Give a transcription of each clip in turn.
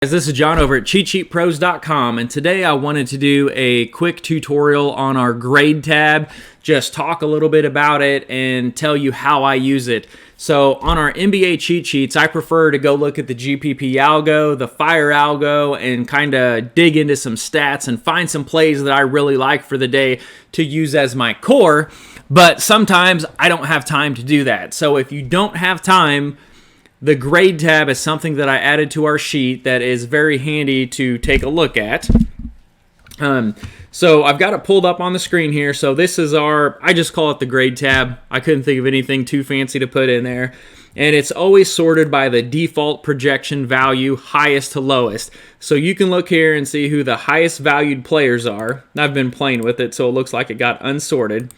This is John over at CheatSheetPros.com, and today I wanted to do a quick tutorial on our grade tab, just talk a little bit about it and tell you how I use it. So on our NBA cheat sheets, I prefer to go look at the GPP algo, the fire algo, and kind of dig into some stats and find some plays that I really like for the day to use as my core, but sometimes I don't have time to do that. So if you don't have time, the grade tab is something that I added to our sheet that is very handy to take a look at. So I've got it pulled up on the screen here. So this is I just call it the grade tab. I couldn't think of anything too fancy to put in there. And it's always sorted by the default projection value, highest to lowest. So you can look here and see who the highest valued players are. I've been playing with it, so it looks like it got unsorted.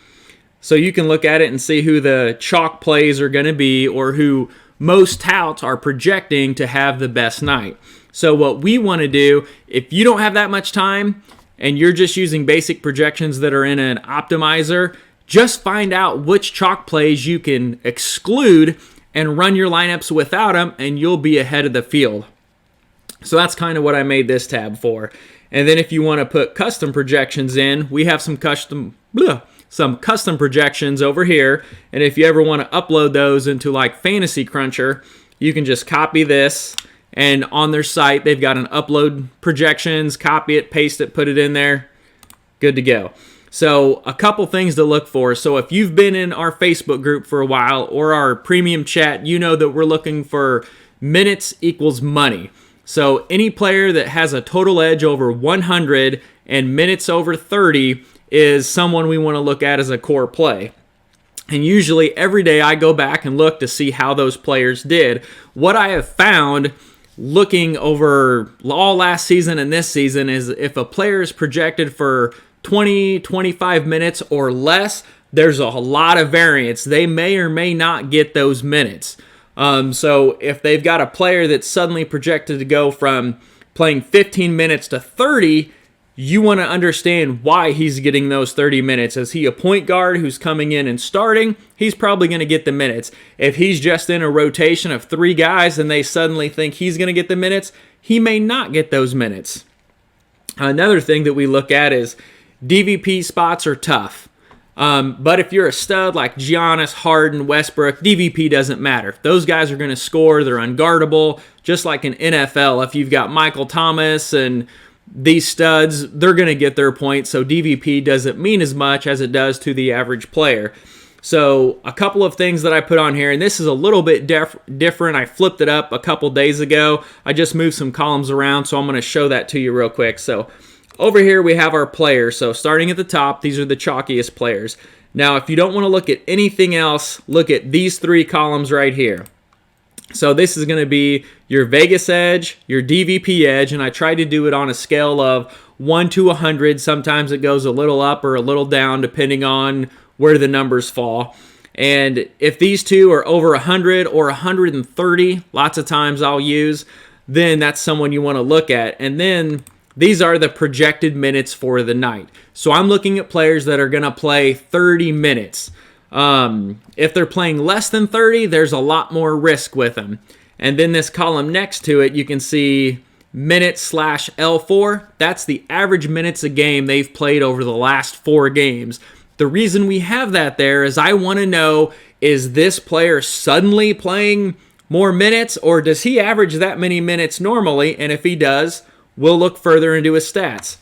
So you can look at it and see who the chalk plays are going to be, or who most touts are projecting to have the best night. So what we want to do, if you don't have that much time and you're just using basic projections that are in an optimizer, just find out which chalk plays you can exclude and run your lineups without them, and you'll be ahead of the field. So that's kind of what I made this tab for. And then if you want to put custom projections in, we have some custom projections over here, and if you ever want to upload those into like Fantasy Cruncher, you can just copy this, and on their site they've got an upload projections, copy it, paste it, put it in there, good to go. So a couple things to look for. So if you've been in our Facebook group for a while or our premium chat, you know that we're looking for minutes equals money. So any player that has a total edge over 100 and minutes over 30 is someone we want to look at as a core play. And usually every day I go back and look to see how those players did. What I have found looking over all last season and this season is if a player is projected for 20, 25 minutes or less, there's a lot of variance. They may or may not get those minutes. So if they've got a player that's suddenly projected to go from playing 15 minutes to 30, you want to understand why he's getting those 30 minutes. Is he a point guard who's coming in and starting? He's probably going to get the minutes. If he's just in a rotation of 3 guys and they suddenly think he's going to get the minutes, he may not get those minutes. Another thing that we look at is DVP spots are tough. But if you're a stud like Giannis, Harden, Westbrook, DVP doesn't matter. Those guys are going to score. They're unguardable. Just like in NFL, if you've got Michael Thomas and these studs, they're going to get their points, so DVP doesn't mean as much as it does to the average player. So a couple of things that I put on here, and this is a little bit different. I flipped it up a couple days ago. I just moved some columns around, so I'm going to show that to you real quick. So over here we have our players. So starting at the top, these are the chalkiest players. Now if you don't want to look at anything else, look at these 3 columns right here. So this is going to be your Vegas edge, your DVP edge, and I try to do it on a scale of 1 to 100. Sometimes it goes a little up or a little down depending on where the numbers fall. And if these two are over 100 or 130, lots of times I'll use, then that's someone you want to look at. And then these are the projected minutes for the night. So I'm looking at players that are going to play 30 minutes. If they're playing less than 30, there's a lot more risk with them. And then this column next to it, you can see minutes/L4. That's the average minutes a game they've played over the last 4 games. The reason we have that there is I want to know, is this player suddenly playing more minutes, or does he average that many minutes normally? And if he does, we'll look further into his stats.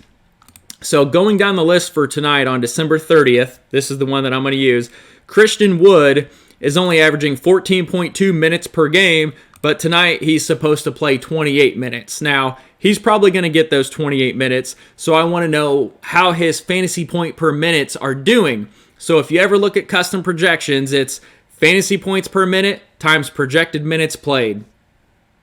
So going down the list for tonight on December 30th, this is the one that I'm going to use. Christian Wood is only averaging 14.2 minutes per game, but tonight he's supposed to play 28 minutes. Now, he's probably going to get those 28 minutes, so I want to know how his fantasy point per minutes are doing. So if you ever look at custom projections, it's fantasy points per minute times projected minutes played.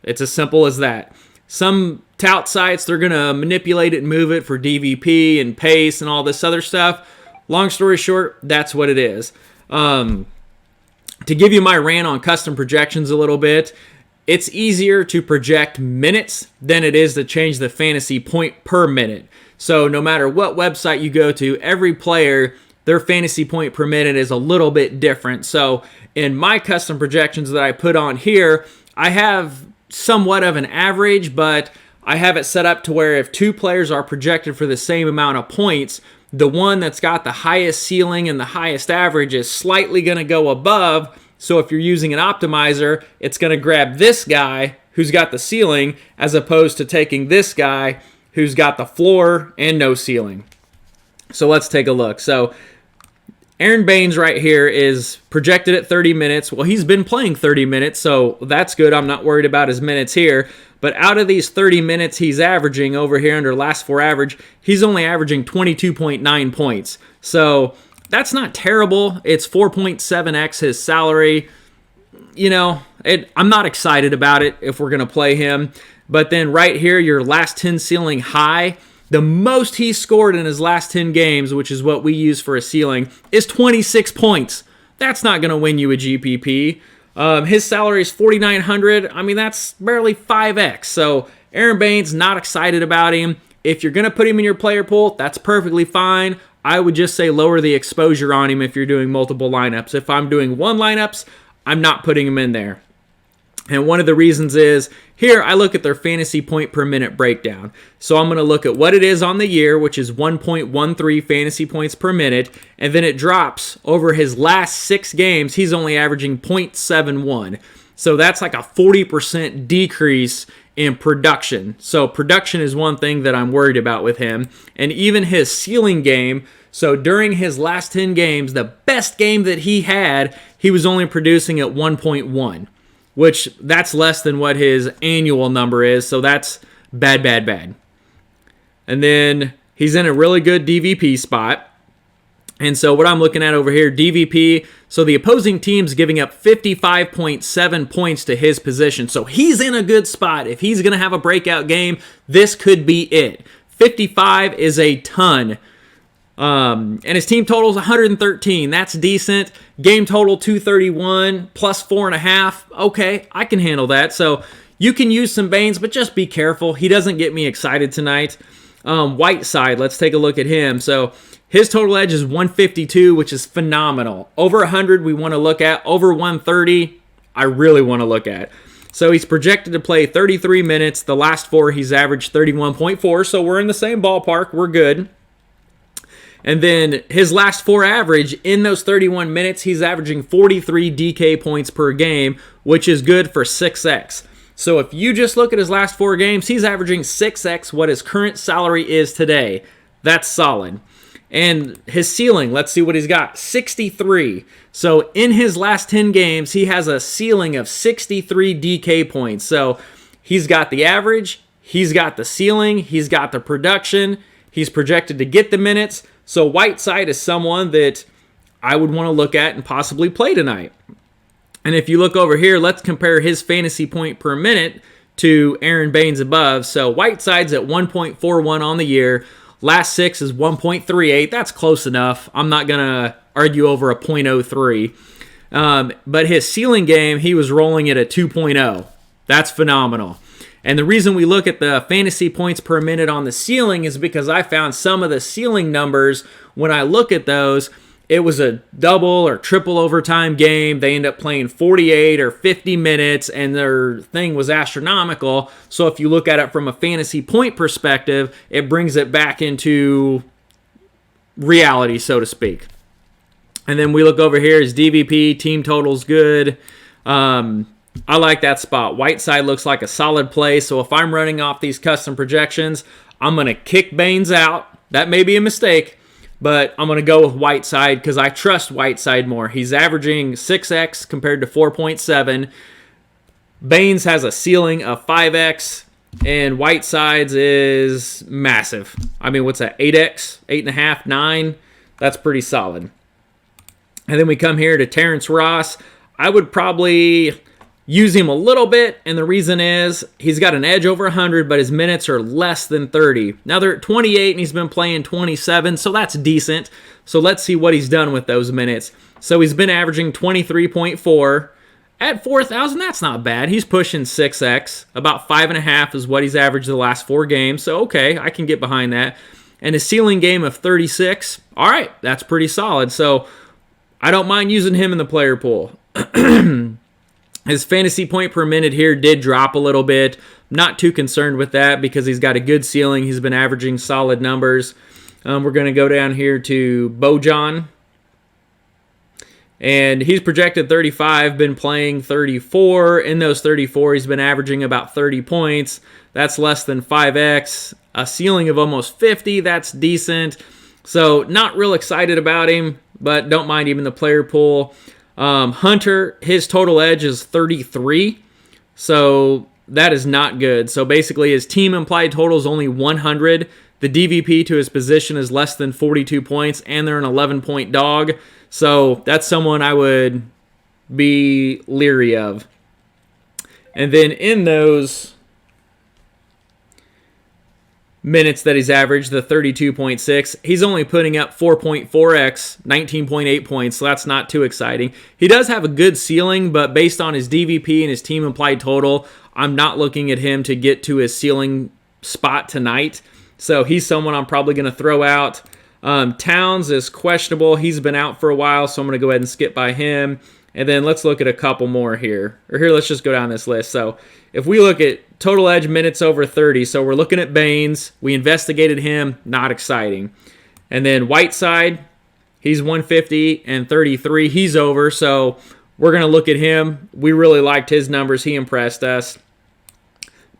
It's as simple as that. Some tout sites, they're going to manipulate it and move it for DVP and pace and all this other stuff. Long story short, that's what it is. To give you my rant on custom projections a little bit, it's easier to project minutes than it is to change the fantasy point per minute. So no matter what website you go to, every player, their fantasy point per minute is a little bit different. So in my custom projections that I put on here, I have somewhat of an average, but I have it set up to where if two players are projected for the same amount of points, the one that's got the highest ceiling and the highest average is slightly going to go above. So if you're using an optimizer, it's going to grab this guy who's got the ceiling as opposed to taking this guy who's got the floor and no ceiling. So let's take a look. So Aron Baynes right here is projected at 30 minutes. Well, he's been playing 30 minutes, so that's good. I'm not worried about his minutes here. But out of these 30 minutes he's averaging over here under last four average, he's only averaging 22.9 points. So that's not terrible. It's 4.7x his salary. You know, I'm not excited about it if we're going to play him. But then right here, your last 10 ceiling high, the most he scored in his last 10 games, which is what we use for a ceiling, is 26 points. That's not going to win you a GPP. His salary is $4,900. I mean, that's barely 5x. So Aron Baynes, not excited about him. If you're going to put him in your player pool, that's perfectly fine. I would just say lower the exposure on him if you're doing multiple lineups. If I'm doing one lineups, I'm not putting him in there. And one of the reasons is, here I look at their fantasy point per minute breakdown. So I'm going to look at what it is on the year, which is 1.13 fantasy points per minute, and then it drops over his last 6 games. He's only averaging 0.71. So that's like a 40% decrease in production. So production is one thing that I'm worried about with him. And even his ceiling game, so during his last 10 games, the best game that he had, he was only producing at 1.1. which that's less than what his annual number is, so that's bad, bad, bad. And then he's in a really good DVP spot. And so what I'm looking at over here, DVP, so the opposing team's giving up 55.7 points to his position. So he's in a good spot. If he's going to have a breakout game, this could be it. 55 is a ton. And his team total is 113. That's decent. Game total 231 plus 4.5. Okay, I can handle that. So you can use some Baynes, but just be careful. He doesn't get me excited tonight. Whiteside, let's take a look at him. So his total edge is 152, which is phenomenal. Over 100 we want to look at. Over 130, I really want to look at. So he's projected to play 33 minutes. The last 4 he's averaged 31.4, so we're in the same ballpark. We're good. And then his last 4 average, in those 31 minutes, he's averaging 43 DK points per game, which is good for 6x. So if you just look at his last 4 games, he's averaging 6x what his current salary is today. That's solid. And his ceiling, let's see what he's got, 63. So in his last 10 games, he has a ceiling of 63 DK points. So he's got the average, he's got the ceiling, he's got the production, he's projected to get the minutes. So Whiteside is someone that I would want to look at and possibly play tonight. And if you look over here, let's compare his fantasy point per minute to Aron Baynes above. So Whiteside's at 1.41 on the year. Last 6 is 1.38. That's close enough. I'm not going to argue over a 0.03. But his ceiling game, he was rolling it at 2.0. That's phenomenal. And the reason we look at the fantasy points per minute on the ceiling is because I found some of the ceiling numbers, when I look at those, it was a double or triple overtime game. They end up playing 48 or 50 minutes, and their thing was astronomical. So if you look at it from a fantasy point perspective, it brings it back into reality, so to speak. And then we look over here, his DVP, team total's good. I like that spot. Whiteside looks like a solid play, so if I'm running off these custom projections, I'm going to kick Baynes out. That may be a mistake, but I'm going to go with Whiteside because I trust Whiteside more. He's averaging 6x compared to 4.7. Baynes has a ceiling of 5x, and Whiteside's is massive. I mean, what's that, 8x, 8.5, 9? That's pretty solid. And then we come here to Terrence Ross. I would probably use him a little bit, and the reason is he's got an edge over 100, but his minutes are less than 30. Now they're at 28, and he's been playing 27, so that's decent. So let's see what he's done with those minutes. So he's been averaging 23.4. At 4,000, that's not bad. He's pushing 6x. About 5.5 is what he's averaged the last 4 games, so okay, I can get behind that. And his ceiling game of 36, all right, that's pretty solid. So I don't mind using him in the player pool. His fantasy point per minute here did drop a little bit. Not too concerned with that because he's got a good ceiling. He's been averaging solid numbers. We're going to go down here to Bojan. And he's projected 35, been playing 34. In those 34, he's been averaging about 30 points. That's less than 5x. A ceiling of almost 50, that's decent. So not real excited about him, but don't mind him in the player pool. Hunter, his total edge is 33, so that is not good. So basically his team implied total is only 100. The DVP to his position is less than 42 points, and they're an 11-point dog. So that's someone I would be leery of. And then in those minutes that he's averaged, the 32.6, he's only putting up 4.4x, 19.8 points, so that's not too exciting. He does have a good ceiling, but based on his DVP and his team implied total, I'm not looking at him to get to his ceiling spot tonight. So he's someone I'm probably going to throw out. Towns is questionable. He's been out for a while, so I'm going to go ahead and skip by him. And then let's look at a couple more here. Or here, let's just go down this list. So if we look at total edge minutes over 30, so we're looking at Baynes. We investigated him. Not exciting. And then Whiteside, he's 150 and 33. He's over, so we're going to look at him. We really liked his numbers. He impressed us.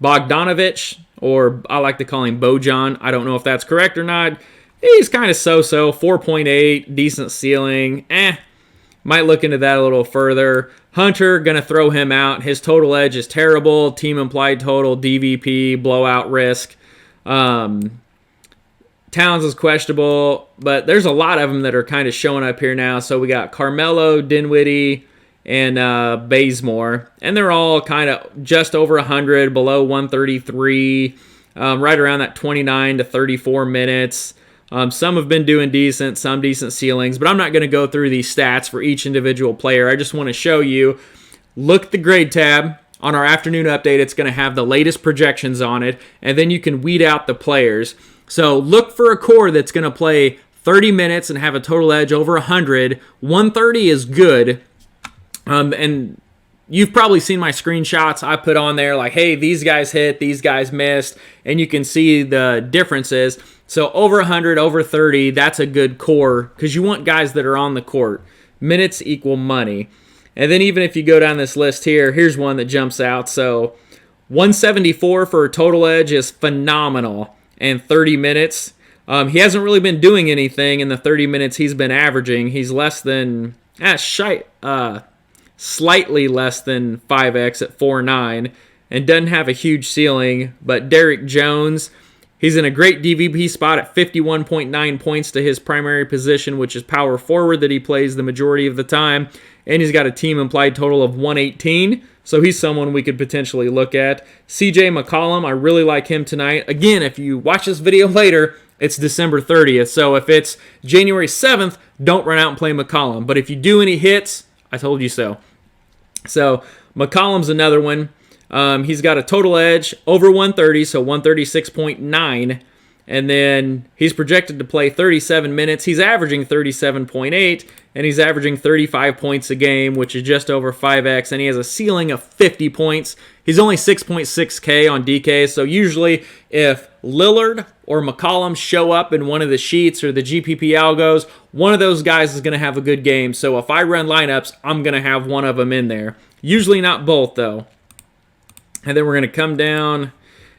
Bogdanovich, or I like to call him Bojan. I don't know if that's correct or not. He's kind of so-so, 4.8, decent ceiling. Might look into that a little further. Hunter, going to throw him out. His total edge is terrible. Team implied total, DVP, blowout risk. Towns is questionable, but there's a lot of them that are kind of showing up here now. So we got Carmelo, Dinwiddie, and Bazemore. And they're all kind of just over 100, below 133, right around that 29 to 34 minutes. Some have been doing decent, some decent ceilings, but I'm not going to go through these stats for each individual player. I just want to show you, look at the grade tab. On our afternoon update, it's going to have the latest projections on it, and then you can weed out the players. So look for a core that's going to play 30 minutes and have a total edge over 100. 130 is good, and you've probably seen my screenshots I put on there like, hey, these guys hit, these guys missed, and you can see the differences. So over 100, over 30, that's a good core because you want guys that are on the court. Minutes equal money. And then even if you go down this list here, here's one that jumps out. So 174 for a total edge is phenomenal. And 30 minutes. He hasn't really been doing anything in the 30 minutes he's been averaging. He's less than, slightly less than 5x at 4.9 and doesn't have a huge ceiling. But Derrick Jones, he's in a great DVP spot at 51.9 points to his primary position, which is power forward that he plays the majority of the time. And he's got a team implied total of 118. So he's someone we could potentially look at. CJ McCollum, I really like him tonight. Again, if you watch this video later, it's December 30th. So if it's January 7th, don't run out and play McCollum. But if you do any hits, I told you so. So McCollum's another one. He's got a total edge over 130, so 136.9. And then he's projected to play 37 minutes. He's averaging 37.8, and he's averaging 35 points a game, which is just over 5x, and he has a ceiling of 50 points. He's only 6.6K on DK, so usually if Lillard or McCollum show up in one of the sheets or the GPP algos, one of those guys is going to have a good game. So if I run lineups, I'm going to have one of them in there. Usually not both, though. And then we're going to come down,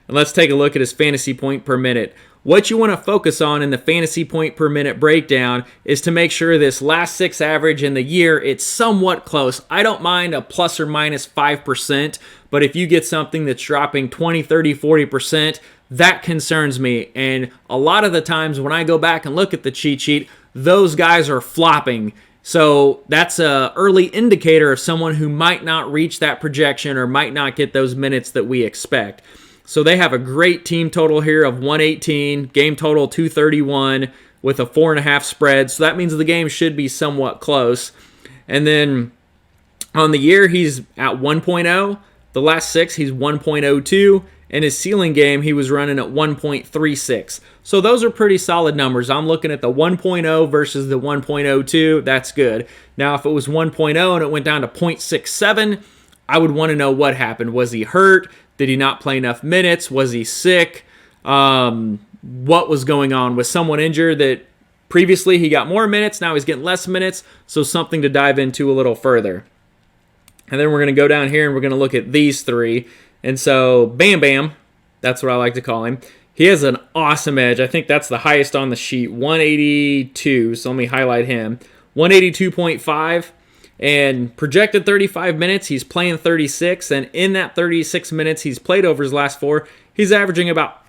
and let's take a look at his fantasy point per minute. What you want to focus on in the fantasy point per minute breakdown is to make sure this last 6 average in the year, it's somewhat close. I don't mind a plus or minus 5%, but if you get something that's dropping 20, 30, 40%, that concerns me. And a lot of the times when I go back and look at the cheat sheet, those guys are flopping. So that's an early indicator of someone who might not reach that projection or might not get those minutes that we expect. So they have a great team total here of 118, game total 231 with a 4.5 spread. So that means the game should be somewhat close. And then on the year, he's at 1.0. The last 6, he's 1.02. And his ceiling game, he was running at 1.36. So those are pretty solid numbers. I'm looking at the 1.0 versus the 1.02. That's good. Now, if it was 1.0 and it went down to 0.67, I would want to know what happened. Was he hurt? Did he not play enough minutes? Was he sick? What was going on? Was someone injured that previously he got more minutes, now he's getting less minutes? So something to dive into a little further. And then we're going to go down here and we're going to look at these three. And so Bam Bam, that's what I like to call him. He has an awesome edge. I think that's the highest on the sheet, 182. So let me highlight him. 182.5 and projected 35 minutes. He's playing 36. And in that 36 minutes he's played over his last 4, he's averaging about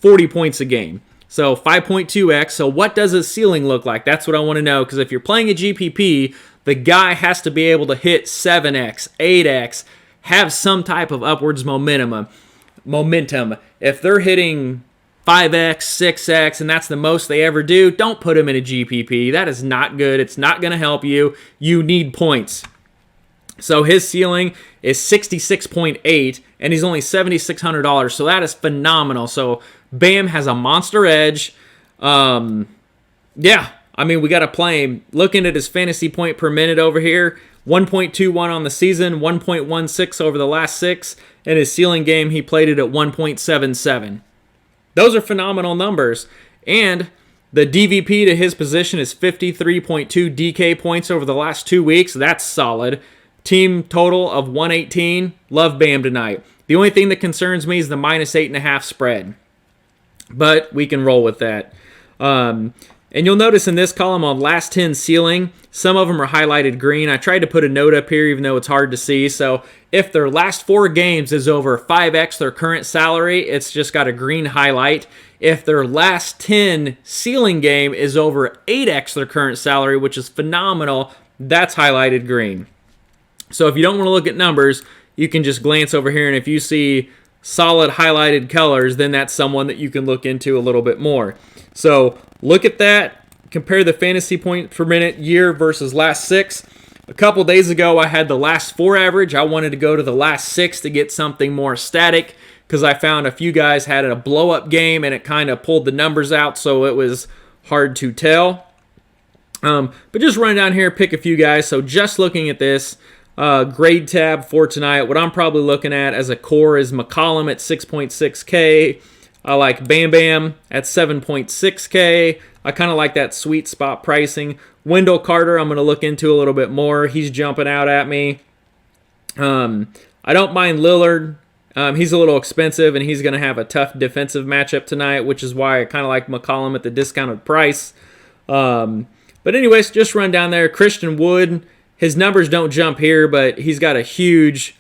40 points a game. So 5.2x. So what does his ceiling look like? That's what I want to know, because if you're playing a GPP, the guy has to be able to hit 7x, 8x, have some type of upwards momentum. If they're hitting 5x, 6x, and that's the most they ever do, don't put him in a GPP. That is not good. It's not going to help you. You need points. So his ceiling is 66.8, and he's only $7,600. So that is phenomenal. So Bam has a monster edge. Yeah. I mean, we got to play him. Looking at his fantasy point per minute over here, 1.21 on the season, 1.16 over the last 6, and his ceiling game, he played it at 1.77. Those are phenomenal numbers. And the DVP to his position is 53.2 DK points over the last 2 weeks. That's solid. Team total of 118. Love Bam tonight. The only thing that concerns me is the -8.5 spread. But we can roll with that. And you'll notice in this column on last 10 ceiling, some of them are highlighted green. I tried to put a note up here even though it's hard to see. So if their last 4 games is over 5x their current salary, it's just got a green highlight. If their last 10 ceiling game is over 8x their current salary, which is phenomenal, that's highlighted green. So if you don't want to look at numbers, you can just glance over here, and if you see solid highlighted colors, then that's someone that you can look into a little bit more. So look at that. Compare the fantasy point per minute year versus last 6. A couple days ago, I had the last 4 average. I wanted to go to the last 6 to get something more static because I found a few guys had a blow-up game and it kind of pulled the numbers out, so it was hard to tell. But just run down here, pick a few guys. So just looking at this, grade tab for tonight, what I'm probably looking at as a core is McCollum at 6.6K. I like Bam Bam at 7.6K. I kind of like that sweet spot pricing. Wendell Carter, I'm going to look into a little bit more. He's jumping out at me. I don't mind Lillard. He's a little expensive, and he's going to have a tough defensive matchup tonight, which is why I kind of like McCollum at the discounted price. But anyways, just run down there. Christian Wood, his numbers don't jump here, but he's got a huge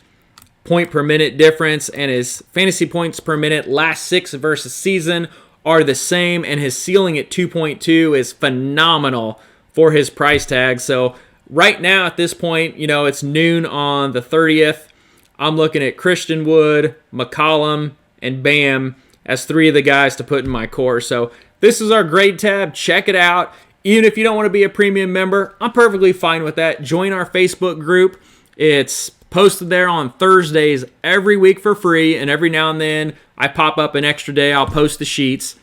point per minute difference, and his fantasy points per minute last 6 versus season are the same, and his ceiling at 2.2 is phenomenal for his price tag. So right now at this point, you know, it's noon on the 30th. I'm looking at Christian Wood, McCollum, and Bam as 3 of the guys to put in my core. So this is our grade tab. Check it out. Even if you don't want to be a premium member, I'm perfectly fine with that. Join our Facebook group. It's posted there on Thursdays every week for free, and every now and then I pop up an extra day. I'll post the sheets.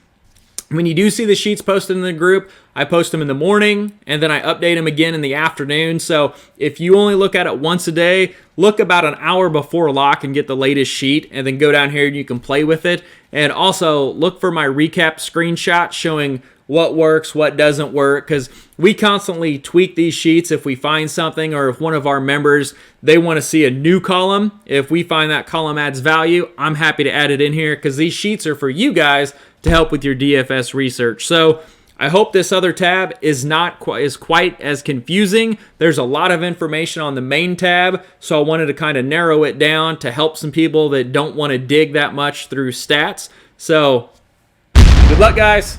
When you do see the sheets posted in the group, I post them in the morning, and then I update them again in the afternoon. So if you only look at it once a day, look about an hour before lock and get the latest sheet, and then go down here and you can play with it. And also look for my recap screenshot showing what works, what doesn't work, because we constantly tweak these sheets if we find something, or if one of our members, they want to see a new column. If we find that column adds value, I'm happy to add it in here, because these sheets are for you guys to help with your DFS research. So I hope this other tab is not quite as confusing. There's a lot of information on the main tab, so I wanted to kind of narrow it down to help some people that don't want to dig that much through stats. So good luck, guys.